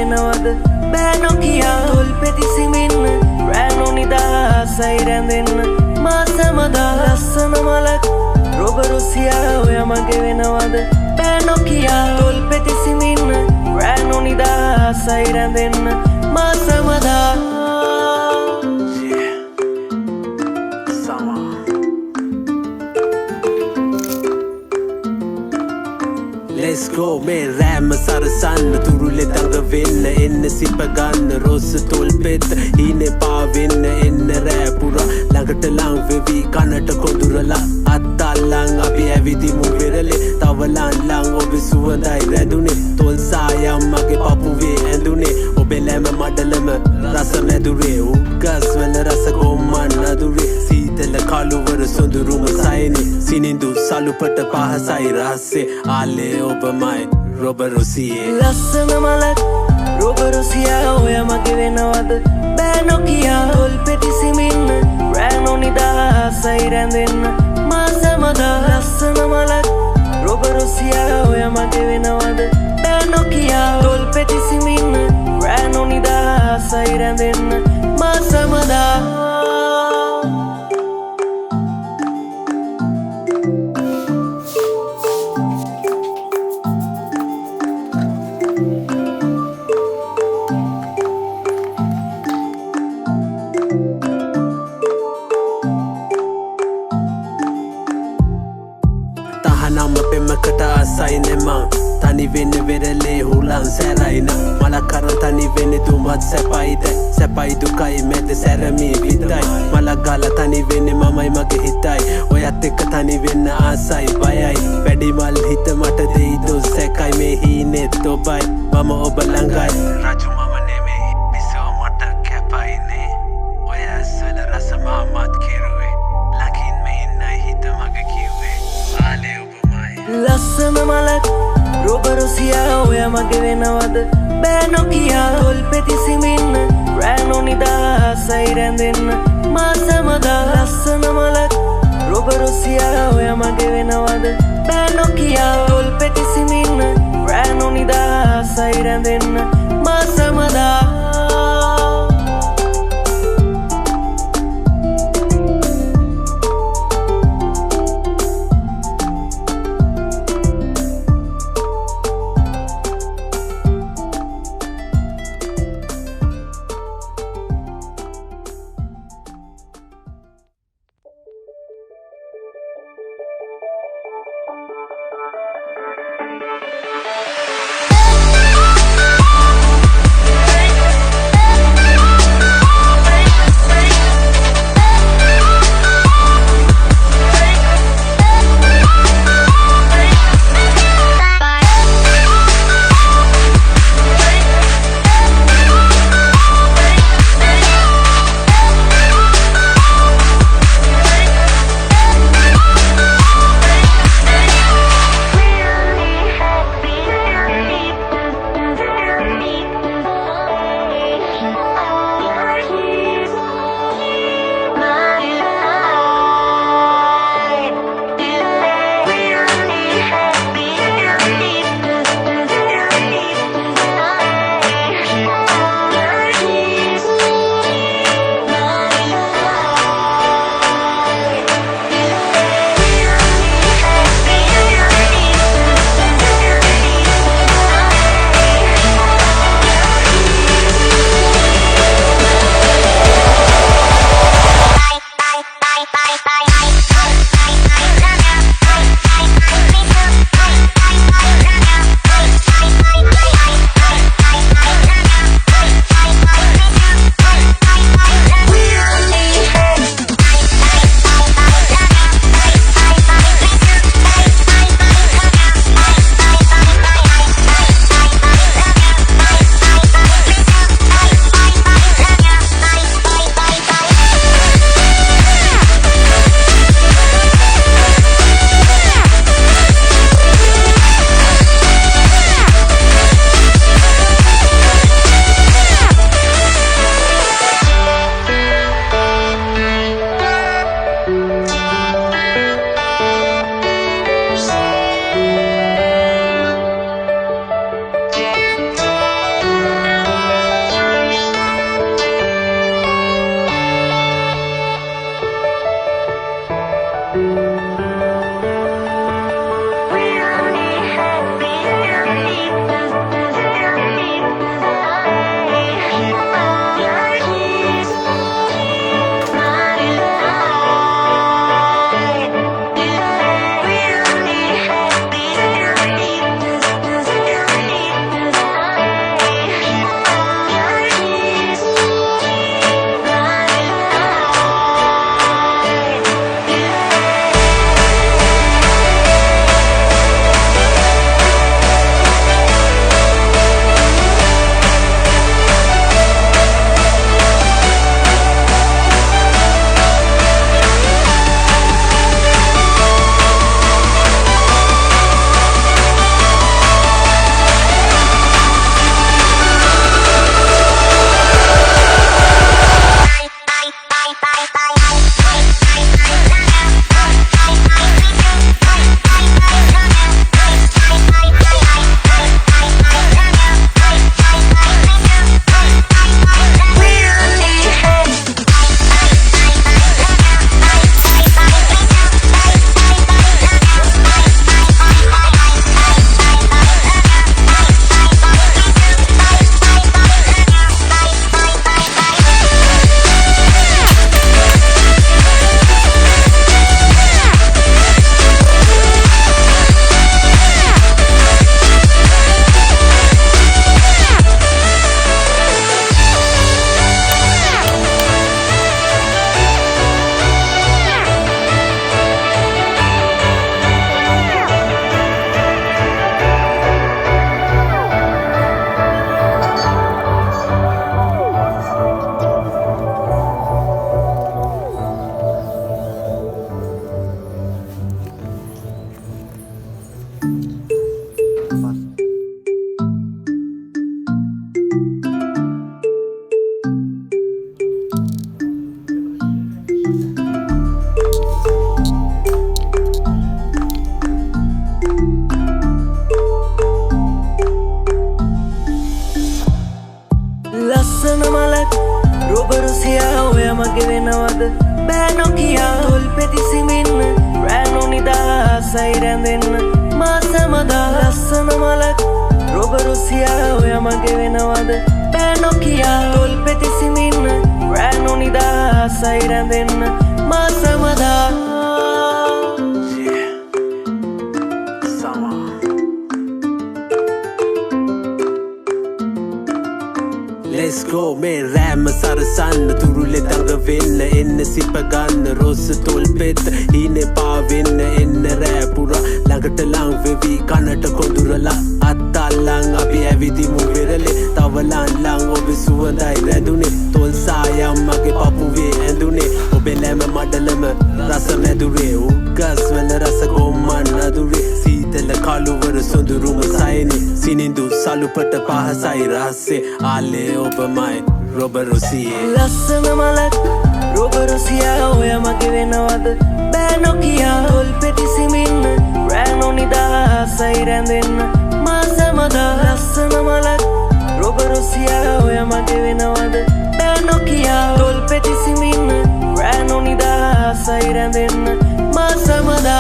වෙනවද බෑ නොකියා තොල් පෙති සිමින්න රෑනෝ නිදහසයි රැඳෙන්න මාසමදා ලස්සන මලක් රොබරුසියා ඔය මගේ වෙනවද බෑ නොකියා තොල් පෙති සිමින්න රෑනෝ නිදහසයි රැඳෙන්න මාසමදා Let's go මේ රෑම සරසන්න තුරුලෙ දඟ වෙන්න එන්න සිප ගන්න රොස්ස තොල් පෙත්ත හීනේ පාවෙන්න එන්න රෑ පුරා ළඟට ලං වෙවි කනට කොඳුරලා අත්තල්ලං අපි ඇවිදිමු වෙරළේ තවලන් ලං ඔබේ සුවඳයි රැඳුනේ තොල් සායම් මගේ පපුවේ ඇඳුනේ ඔබේ ලැම මඩලම රස මැදුරේ උගස් වල රස ගොම්මන් නදුරේ සීතල කළුවර සොඳුරුම සයනේ සිනිඳු සලුපට පහසයි රහස්සේ ආලේ ඔබමයි රොබරුසියේ ලස්සන මලක් රොබරුසියා ඔය මගේ වෙනවද බෑ නොකියා තොල් පෙති සිමින්න රෑනෝ නිදහසයි රැඳෙන්න මාසමදා ලස්සන මලක් රොබරුසියා ඔය මගේ වෙනවද බෑ නොකියා තොල් පෙති සිමින්න රෑනෝ නිදහසයි රැඳෙන්න මාසමදා තනි වෙන්න වෙරළේ හුලන් සැරයින මලක් කරන් තනි වෙන්නේ දුමත් සැපයිද සැපයි දුකයි මැද සැරමී විතයි මලක් ගාලා තනි වෙන්නේ මමයි මගේ හිතයි ඔයත් එක්ක තනි වෙන්න ආසයි බයයි වැඩි මල් හිත මට දෙයි දොස් සැකයි මේ හීනෙත් ඔබයි මම ඔබ ළඟයි රජු මම නෙමෙයි පිසෝ මට කැපයිනේ ඔය ඇස්වල රස මාමත් කෙරුවේ ලකින් මේ ඉන්නයි හිත මගේ කිව්වේ ආලේ ඔබමයි ලස්සන මලක් රොබරුසියා ඔය මගේ වෙනවද බෑ නොකියා තොල් පෙති සිමින්න රෑනෝ නිදහසයි රැඳෙන්න මාසමදා ලස්සන මලක් රොබරුසියා ඔය මගේ වෙනවද බෑ නොකියා තොල් පෙති සිමින්න රෑනෝ නිදහසයි රැඳෙන්න මාසමදා mage venawad banokia tolpeti simin ranoni da sairanden masamada lassana malak robarusia oya mage venawad banokia tolpeti simin ranoni da sairanden masamada. Let's go med räm sarsan turule tanga vinna inne sippa ganna ross tolpet hine pa vinna inne räpura langata lang vevi kanata kodurala attalang abi avidi muvirale tavalan lang obi suwandai redune tol sayam mage papuve endune obe lema madalama rasa medure ugas wala rasa gomman adure sitala kaluvara sonduru masayni sinindu salupata pahasai rasse ale obamai robarusiye lassana malak robarusiya oya mage venawad banokia tolpeti simin ranoni da sairanden masamada lassana malak robarusiya oya mage venawad banokia tolpeti simin ranoni da sairanden masamada.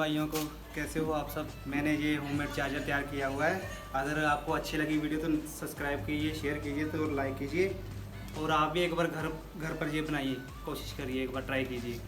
भाइयों को कैसे हो आप सब। मैंने ये homemade charger तैयार किया हुआ है। अगर आपको अच्छी लगी वीडियो तो सब्सक्राइब कीजिए, शेयर कीजिए तो लाइक कीजिए और आप भी एक बार घर पर ये बनाइए, कोशिश करिए, एक बार ट्राई कीजिए।